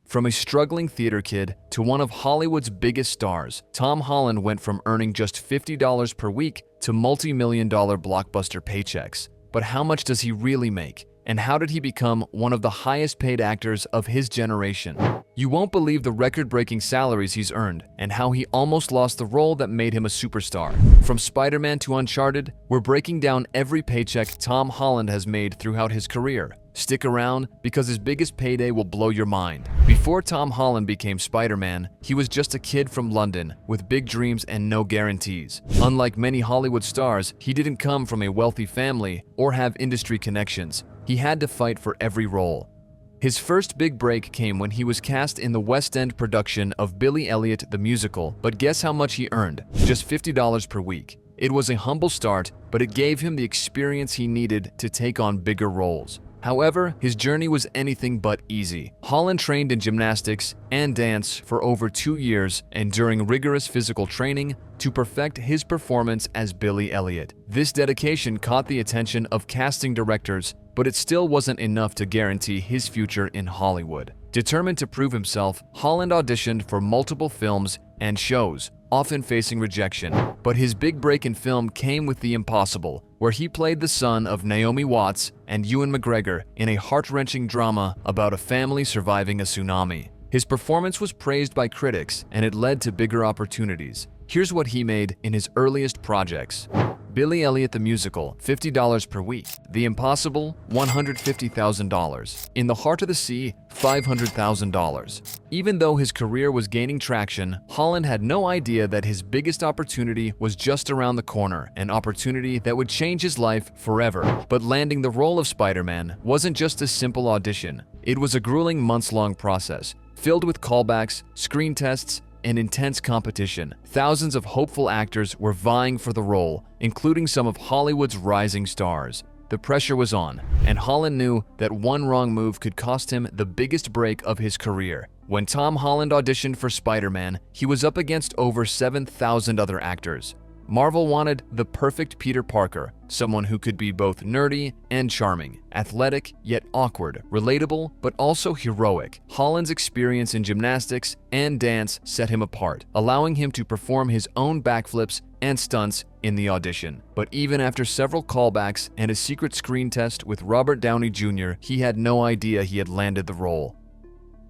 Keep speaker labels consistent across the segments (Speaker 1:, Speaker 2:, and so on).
Speaker 1: From a struggling theater kid to one of Hollywood's biggest stars, Tom Holland went from earning just $50 per week to multi-million-dollar blockbuster paychecks. But how much does he really make? And how did he become one of the highest-paid actors of his generation? You won't believe the record-breaking salaries he's earned and how he almost lost the role that made him a superstar. From Spider-Man to Uncharted, we're breaking down every paycheck Tom Holland has made throughout his career. Stick around because his biggest payday will blow your mind. Before Tom Holland became Spider-Man, he was just a kid from London with big dreams and no guarantees. Unlike many Hollywood stars, he didn't come from a wealthy family or have industry connections. He had to fight for every role. His first big break came when he was cast in the West End production of Billy Elliot the Musical, but guess how much he earned? Just $50 per week. It was a humble start, but it gave him the experience he needed to take on bigger roles. However, his journey was anything but easy. Holland trained in gymnastics and dance for over 2 years, enduring rigorous physical training to perfect his performance as Billy Elliot. This dedication caught the attention of casting directors, but it still wasn't enough to guarantee his future in Hollywood. Determined to prove himself, Holland auditioned for multiple films and shows, often facing rejection. But his big break in film came with The Impossible, where he played the son of Naomi Watts and Ewan McGregor in a heart-wrenching drama about a family surviving a tsunami. His performance was praised by critics, and it led to bigger opportunities. Here's what he made in his earliest projects. Billy Elliot the Musical, $50 per week. The Impossible, $150,000. In the Heart of the Sea, $500,000. Even though his career was gaining traction, Holland had no idea that his biggest opportunity was just around the corner, an opportunity that would change his life forever. But landing the role of Spider-Man wasn't just a simple audition. It was a grueling months-long process, filled with callbacks, screen tests, and intense competition. Thousands of hopeful actors were vying for the role, including some of Hollywood's rising stars. The pressure was on, and Holland knew that one wrong move could cost him the biggest break of his career. When Tom Holland auditioned for Spider-Man, he was up against over 7,000 other actors. Marvel wanted the perfect Peter Parker, someone who could be both nerdy and charming, athletic yet awkward, relatable but also heroic. Holland's experience in gymnastics and dance set him apart, allowing him to perform his own backflips and stunts in the audition. But even after several callbacks and a secret screen test with Robert Downey Jr., he had no idea he had landed the role.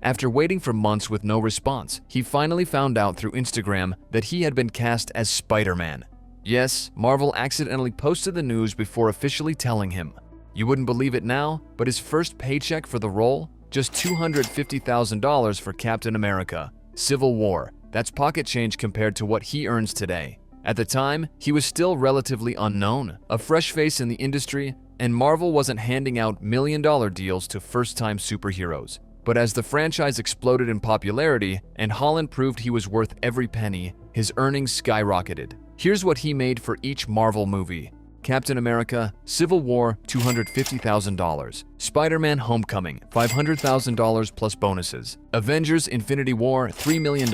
Speaker 1: After waiting for months with no response, he finally found out through Instagram that he had been cast as Spider-Man. Yes, Marvel accidentally posted the news before officially telling him. You wouldn't believe it now, but his first paycheck for the role? Just $250,000 for Captain America. Civil War. That's pocket change compared to what he earns today. At the time, he was still relatively unknown, a fresh face in the industry, and Marvel wasn't handing out million-dollar deals to first-time superheroes. But as the franchise exploded in popularity and Holland proved he was worth every penny, his earnings skyrocketed. Here's what he made for each Marvel movie. Captain America, Civil War, $250,000. Spider-Man Homecoming, $500,000 plus bonuses. Avengers Infinity War, $3 million.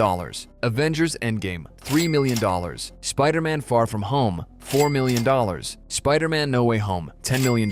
Speaker 1: Avengers Endgame, $3 million. Spider-Man Far From Home, $4 million. Spider-Man No Way Home, $10 million.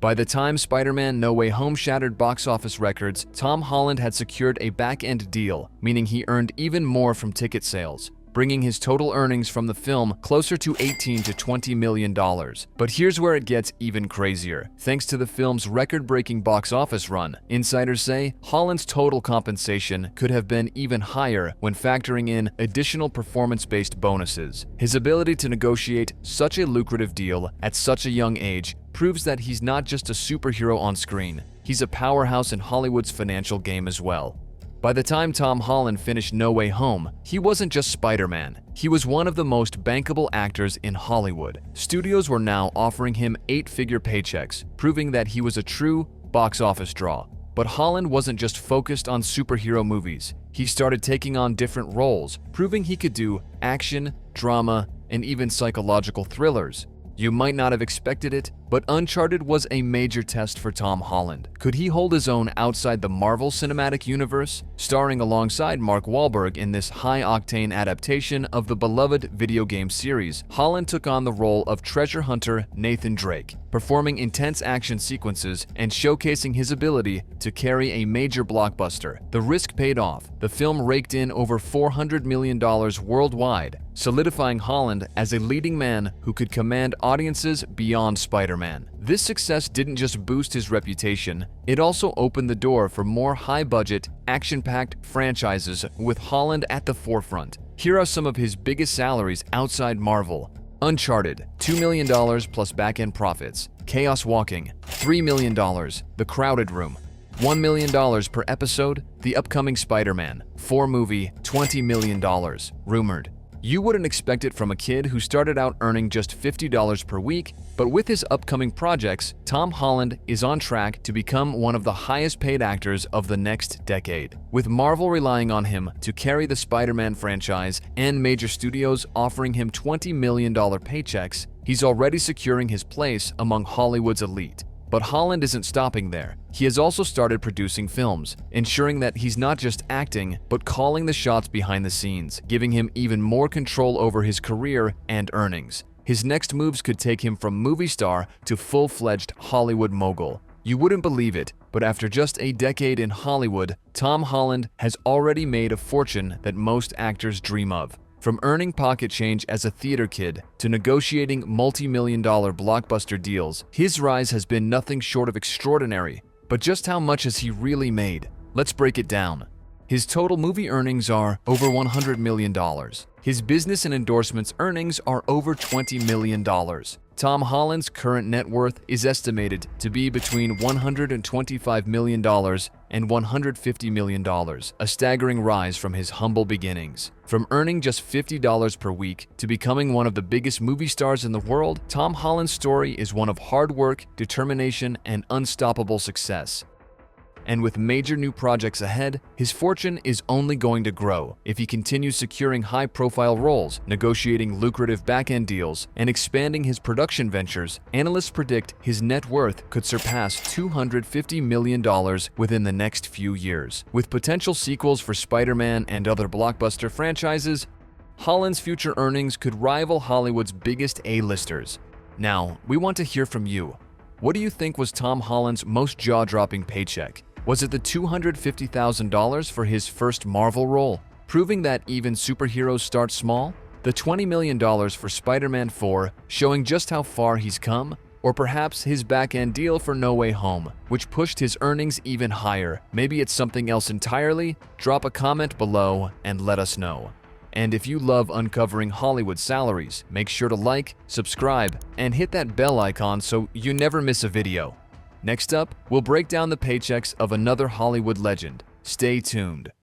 Speaker 1: By the time Spider-Man No Way Home shattered box office records, Tom Holland had secured a back-end deal, meaning he earned even more from ticket sales, bringing his total earnings from the film closer to $18 to $20 million. But here's where it gets even crazier. Thanks to the film's record-breaking box office run, insiders say Holland's total compensation could have been even higher when factoring in additional performance-based bonuses. His ability to negotiate such a lucrative deal at such a young age proves that he's not just a superhero on screen, he's a powerhouse in Hollywood's financial game as well. By the time Tom Holland finished No Way Home, he wasn't just Spider-Man. He was one of the most bankable actors in Hollywood. Studios were now offering him 8-figure paychecks, proving that he was a true box office draw. But Holland wasn't just focused on superhero movies. He started taking on different roles, proving he could do action, drama, and even psychological thrillers. You might not have expected it, but Uncharted was a major test for Tom Holland. Could he hold his own outside the Marvel Cinematic Universe? Starring alongside Mark Wahlberg in this high-octane adaptation of the beloved video game series, Holland took on the role of treasure hunter Nathan Drake. performing intense action sequences and showcasing his ability to carry a major blockbuster. The risk paid off. The film raked in over $400 million worldwide, solidifying Holland as a leading man who could command audiences beyond Spider-Man. This success didn't just boost his reputation, it also opened the door for more high-budget, action-packed franchises with Holland at the forefront. Here are some of his biggest salaries outside Marvel. Uncharted, $2 million plus back-end profits. Chaos Walking, $3 million. The Crowded Room, $1 million per episode. The upcoming Spider-Man 4 movie, $20 million. Rumored. You wouldn't expect it from a kid who started out earning just $50 per week, but with his upcoming projects, Tom Holland is on track to become one of the highest-paid actors of the next decade. With Marvel relying on him to carry the Spider-Man franchise and major studios offering him $20 million paychecks, he's already securing his place among Hollywood's elite. But Holland isn't stopping there. He has also started producing films, ensuring that he's not just acting, but calling the shots behind the scenes, giving him even more control over his career and earnings. His next moves could take him from movie star to full-fledged Hollywood mogul. You wouldn't believe it, but after just a decade in Hollywood, Tom Holland has already made a fortune that most actors dream of. From earning pocket change as a theater kid to negotiating multi-million-dollar blockbuster deals, his rise has been nothing short of extraordinary. But just how much has he really made? Let's break it down. His total movie earnings are over $100 million. His business and endorsements earnings are over $20 million. Tom Holland's current net worth is estimated to be between $125 million and $150 million, a staggering rise from his humble beginnings. From earning just $50 per week to becoming one of the biggest movie stars in the world, Tom Holland's story is one of hard work, determination, and unstoppable success. And with major new projects ahead, his fortune is only going to grow if he continues securing high-profile roles, negotiating lucrative back-end deals, and expanding his production ventures. Analysts predict his net worth could surpass $250 million within the next few years. With potential sequels for Spider-Man and other blockbuster franchises, Holland's future earnings could rival Hollywood's biggest A-listers. Now, we want to hear from you. What do you think was Tom Holland's most jaw-dropping paycheck? Was it the $250,000 for his first Marvel role, proving that even superheroes start small? The $20 million for Spider-Man 4, showing just how far he's come? Or perhaps his back-end deal for No Way Home, which pushed his earnings even higher? Maybe it's something else entirely? Drop a comment below and let us know. And if you love uncovering Hollywood salaries, make sure to like, subscribe, and hit that bell icon so you never miss a video. Next up, we'll break down the paychecks of another Hollywood legend. Stay tuned.